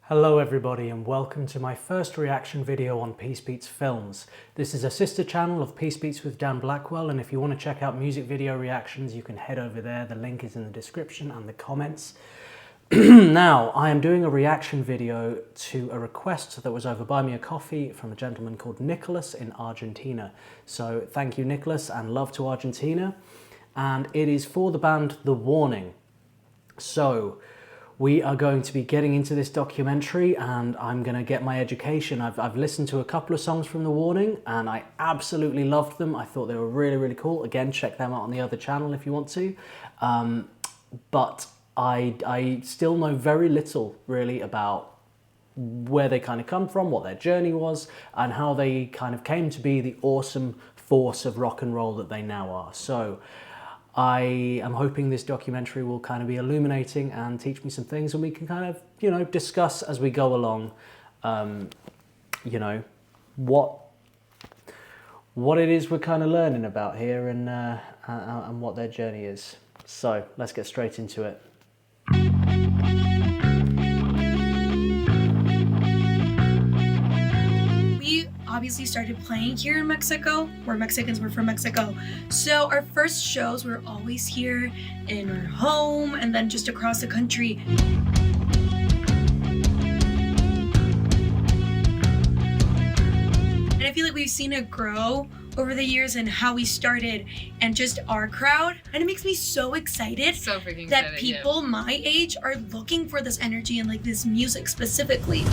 Hello everybody and welcome to my first reaction video on Peace Beats Films. This is a sister channel of Peace Beats with Dan Blackwell, and if you want to check out music video reactions you can head over there. The link is in the description and the comments. Now, I am doing a reaction video to a request that was over Buy Me a Coffee from a gentleman called Nicholas in Argentina. So thank you Nicholas, and love to Argentina. And it is for the band The Warning. So we are going to be getting into this documentary and I'm going to get my education. I've listened to a couple of songs from The Warning and I absolutely loved them. I thought they were really, really cool. Again, check them out on the other channel if you want to. But I still know very little really about where they kind of come from, what their journey was, and how they kind of came to be the awesome force of rock and roll that they now are. So I am hoping this documentary will kind of be illuminating and teach me some things, and we can kind of, you know, discuss as we go along, you know, what it is we're kind of learning about here and what their journey is. So let's get straight into it. Obviously started playing here in Mexico. We're Mexicans, we're from Mexico. So our first shows were always here in our home and then just across the country. And I feel like we've seen it grow over the years and how we started and just our crowd. And it makes me so excited that people my age are looking for this energy and like this music specifically.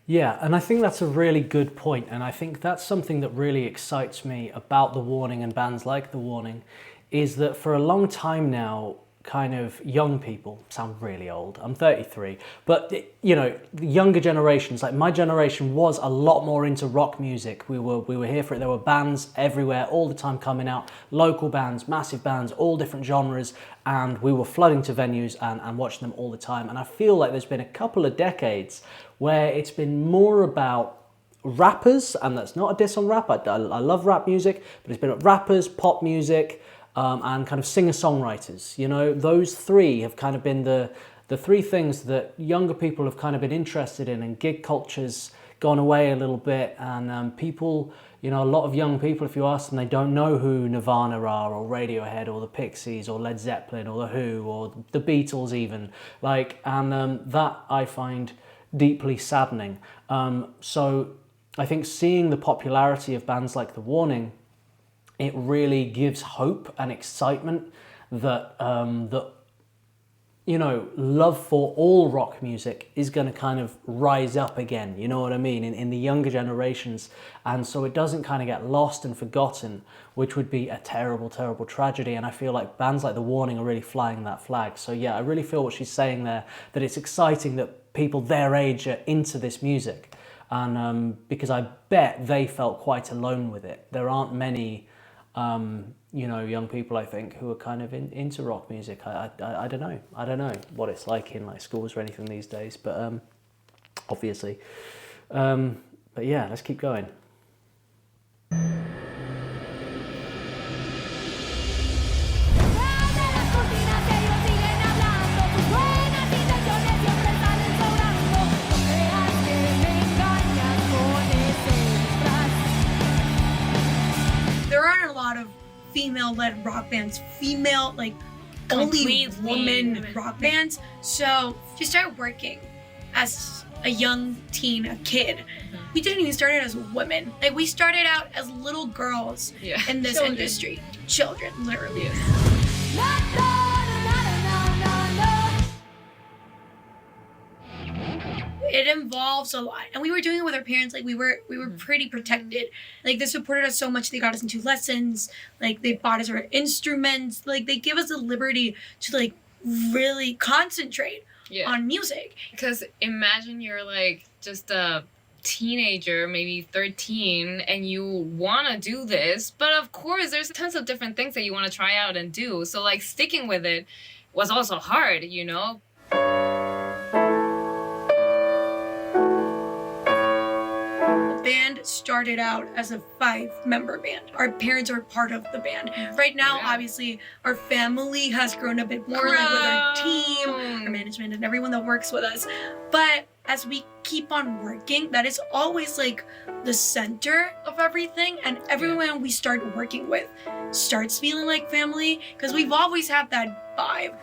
Yeah, and I think that's a really good point, and I think that's something that really excites me about The Warning and bands like The Warning, is that for a long time now, kind of young people, sound really old, I'm 33, but you know, the younger generations, like my generation was a lot more into rock music. We were here for it. There were bands everywhere all the time coming out, local bands, massive bands, all different genres, and we were flooding to venues and watching them all the time. And I feel like there's been a couple of decades where it's been more about rappers, and that's not a diss on rap, I love rap music, but it's been about rappers, pop music, and kind of singer-songwriters. You know, those three have kind of been the three things that younger people have kind of been interested in, and gig culture's gone away a little bit, and people, you know, a lot of young people, if you ask them, they don't know who Nirvana are, or Radiohead, or the Pixies, or Led Zeppelin, or The Who, or the Beatles even, like, and that I find deeply saddening. So I think seeing the popularity of bands like The Warning, it really gives hope and excitement that that, you know, love for all rock music is going to kind of rise up again, you know what I mean, in the younger generations, and so it doesn't kind of get lost and forgotten, which would be a terrible, terrible tragedy. And I feel like bands like The Warning are really flying that flag. So yeah, I really feel what she's saying there, that it's exciting that people their age are into this music, and because I bet they felt quite alone with it. There aren't many you know, young people, I think, who are kind of into rock music. I don't know. I don't know what it's like in like schools or anything these days, but obviously. But yeah, let's keep going. Female-led rock bands, female, like, only woman rock bands. So she started working as a young teen, a kid. We didn't even start out as women. Like, we started out as little girls in this industry. Children, literally. It involves a lot, and we were doing it with our parents. Like, we were pretty protected. Like, they supported us so much. They got us into lessons. Like, they bought us our instruments. Like, they give us the liberty to like really concentrate on music. Because imagine you're like just a teenager, maybe 13, and you want to do this, but of course there's tons of different things that you want to try out and do. So like sticking with it was also hard, you know. Band started out as a 5-member band. Our parents are part of the band. Right now, obviously, our family has grown a bit more, like with our team, our management, and everyone that works with us. But as we keep on working, that is always like the center of everything, and everyone we start working with starts feeling like family, because we've always had that vibe.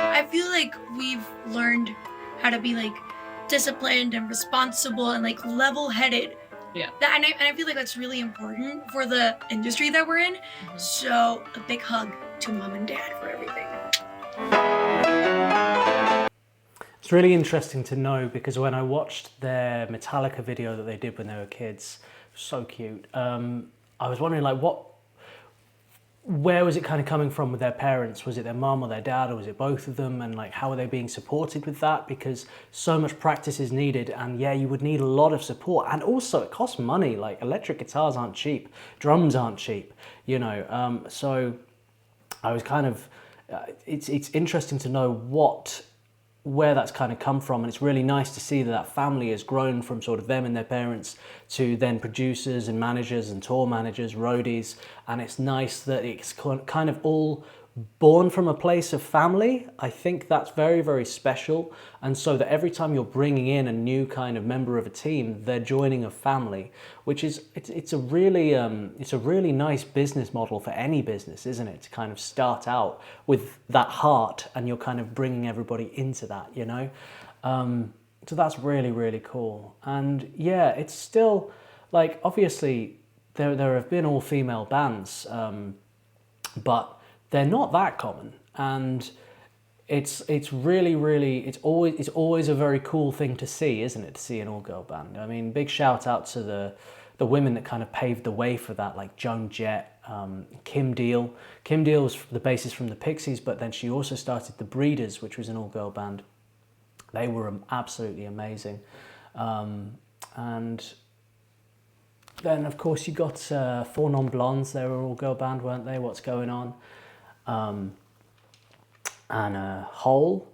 I feel like we've learned how to be like disciplined and responsible and like level-headed. Yeah. And I feel like that's really important for the industry that we're in. So a big hug to mom and dad for everything. It's really interesting to know, because when I watched their Metallica video that they did when they were kids, so cute. I was wondering, like, where was it kind of coming from with their parents? Was it their mum or their dad, or was it both of them? And like, how are they being supported with that? Because so much practice is needed, and yeah, you would need a lot of support. And also it costs money. Like, electric guitars aren't cheap, drums aren't cheap, you know. So I was kind of, it's interesting to know where that's kind of come from, and it's really nice to see that family has grown from sort of them and their parents to then producers and managers and tour managers, roadies, and it's nice that it's kind of all born from a place of family. I think that's very, very special, and so that every time you're bringing in a new kind of member of a team, they're joining a family, which is it's a really nice business model for any business, isn't it? To kind of start out with that heart, and you're kind of bringing everybody into that, you know. So that's really, really cool. And yeah, it's still like, obviously there have been all-female bands, but they're not that common, and it's always a very cool thing to see, isn't it? To see an all-girl band. I mean, big shout out to the women that kind of paved the way for that, like Joan Jett, Kim Deal. Kim Deal was the bassist from the Pixies, but then she also started the Breeders, which was an all-girl band. They were absolutely amazing, and then of course you got Four Non Blondes. They were an all-girl band, weren't they? What's Going On? And Hole,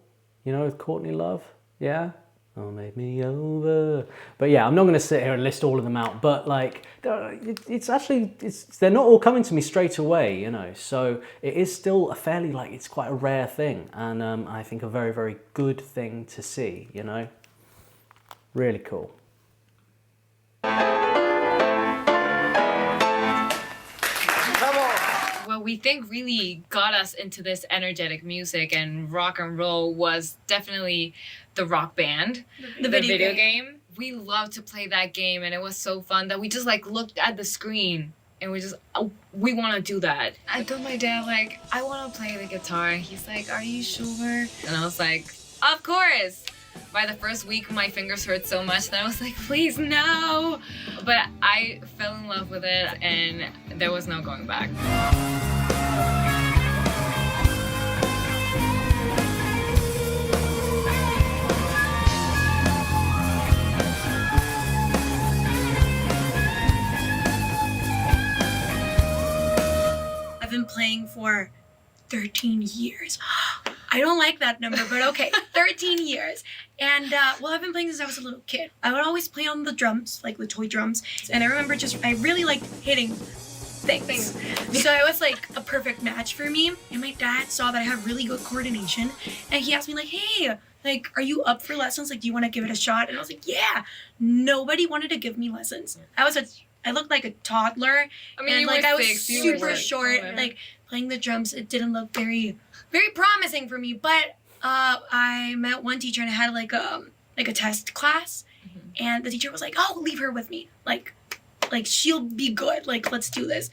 you know, with Courtney Love, yeah, oh, made me over. But yeah, I'm not going to sit here and list all of them out, but like, they're not all coming to me straight away, you know, so it is still a fairly, like, it's quite a rare thing, and I think a very, very good thing to see, you know, really cool. What we think really got us into this energetic music and rock and roll was definitely the Rock Band, the video game. We loved to play that game, and it was so fun that we just like looked at the screen and we just, oh, we want to do that. I told my dad, like, I want to play the guitar, and he's like, are you sure? And I was like, of course. By the first week, my fingers hurt so much that I was like, please, no. But I fell in love with it, and there was no going back. I've been playing for 13 years. I don't like that number, but okay, 13 years. And well, I've been playing since I was a little kid. I would always play on the drums, like the toy drums. And I remember I really liked hitting things. So it was like a perfect match for me. And my dad saw that I had really good coordination. And he asked me like, hey, like, are you up for lessons? Like, do you want to give it a shot? And I was like, yeah. Nobody wanted to give me lessons. I looked like a toddler. I mean, and like I was super short. Like playing the drums, it didn't look very, very promising for me. But I met one teacher, and I had like a test class, and the teacher was like, "Oh, leave her with me. Like she'll be good. Like, let's do this."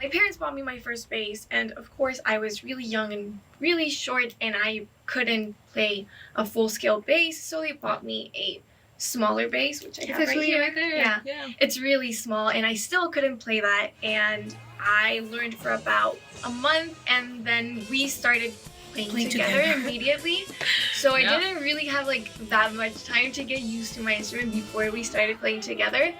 My parents bought me my first bass, and of course I was really young and really short, and I couldn't play a full-scale bass, so they bought me a smaller bass, which I have right here. Right there. Yeah, it's really small, and I still couldn't play that, and I learned for about a month, and then we started playing together immediately. So I Yeah. didn't really have like that much time to get used to my instrument before we started playing together.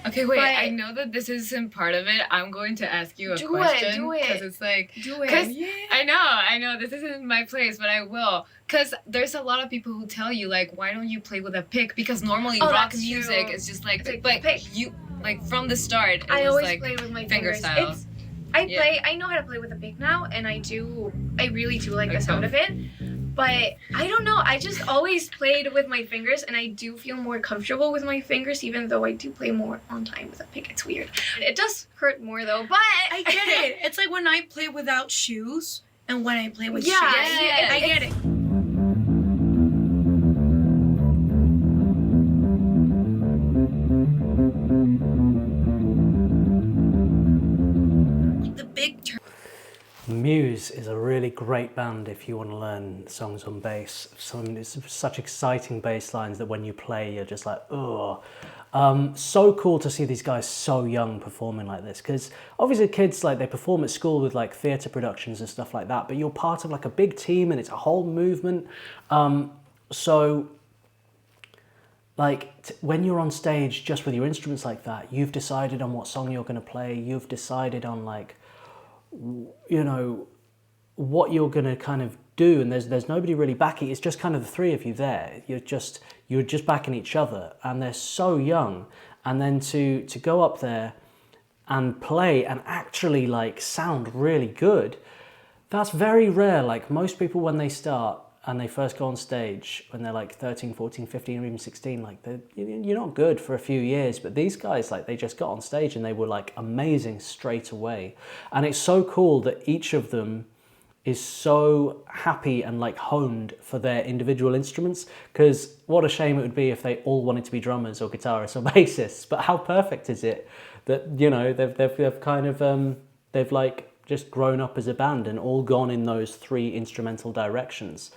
Okay, wait. But- I know that this isn't part of it. I'm going to ask you a Do question it. because it's like Do it. 'cause I know this isn't my place, but I will. Because there's a lot of people who tell you like, why don't you play with a pick? Because normally Oh, rock that's music true. is just like, It's like but pick. you like from the start. It I was always like play with my finger fingers. style. Yeah. I know how to play with a pick now, and I really do like the Okay. sound of it. But I don't know, I just always played with my fingers, and I do feel more comfortable with my fingers, even though I do play more on time with a pick. It's weird. It does hurt more though, but I get it. It's like when I play without shoes and when I play with Yeah, shoes. yeah, I get it. The big turn. Muse is a really great band if you want to learn songs on bass. It's such exciting bass lines that when you play, you're just like, oh. So cool to see these guys so young performing like this, because obviously kids, like, they perform at school with like theatre productions and stuff like that, but you're part of like a big team and it's a whole movement. So like when you're on stage just with your instruments like that, you've decided on what song you're going to play, you've decided on like, you know, what you're going to kind of do, and there's nobody really backing. It's just kind of the three of you there. You're just backing each other, and they're so young. And then to go up there and play and actually like sound really good, that's very rare. Like most people when they start and they first go on stage when they're like 13, 14, 15 or even 16, like you're not good for a few years, but these guys, like, they just got on stage and they were like amazing straight away. And it's so cool that each of them is so happy and like honed for their individual instruments, because what a shame it would be if they all wanted to be drummers or guitarists or bassists. But how perfect is it that, you know, they've kind of they've like just grown up as a band and all gone in those three instrumental directions.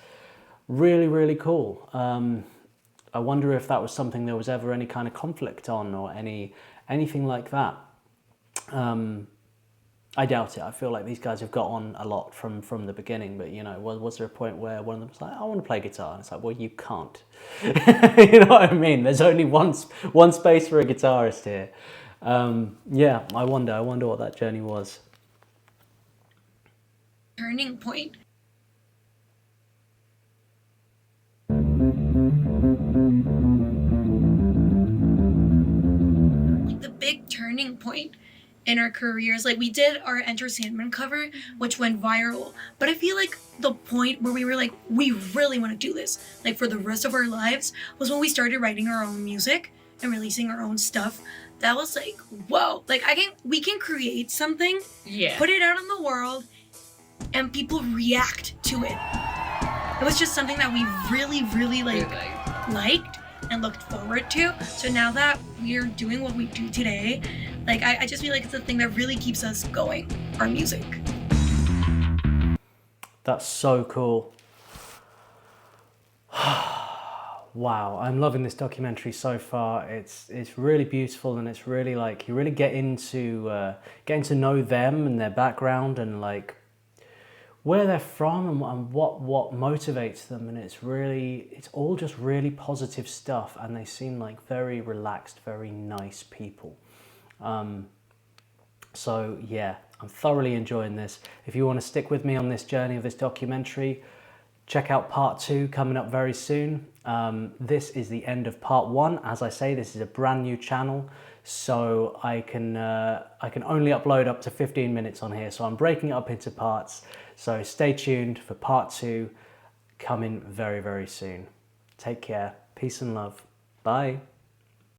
Really, really cool. I wonder if that was something there was ever any kind of conflict on or anything like that. I doubt it. I feel like these guys have got on a lot from the beginning, but, you know, was there a point where one of them was like, I want to play guitar? And it's like, well, you can't. You know what I mean? There's only one space for a guitarist here. Yeah, I wonder what that journey was. Turning point. The big turning point in our careers, like we did our Enter Sandman cover, which went viral, but I feel like the point where we were like, we really want to do this like for the rest of our lives, was when we started writing our own music and releasing our own stuff. That was like, whoa, like we can create something, Yeah. put it out in the world, and people react to it. It was just something that we really liked and looked forward to. So now that we're doing what we do today, like I just feel like it's the thing that really keeps us going, our music. That's so cool. Wow, I'm loving this documentary so far. It's really beautiful, and it's really like you really getting to know them and their background and like where they're from and what motivates them, and it's all just really positive stuff, and they seem like very relaxed, very nice people. So yeah, I'm thoroughly enjoying this. If you want to stick with me on this journey of this documentary, check out part 2 coming up very soon. This is the end of part 1. As I say, this is a brand new channel, so I can only upload up to 15 minutes on here. So I'm breaking it up into parts. So stay tuned for part 2 coming very, very soon. Take care. Peace and love. Bye.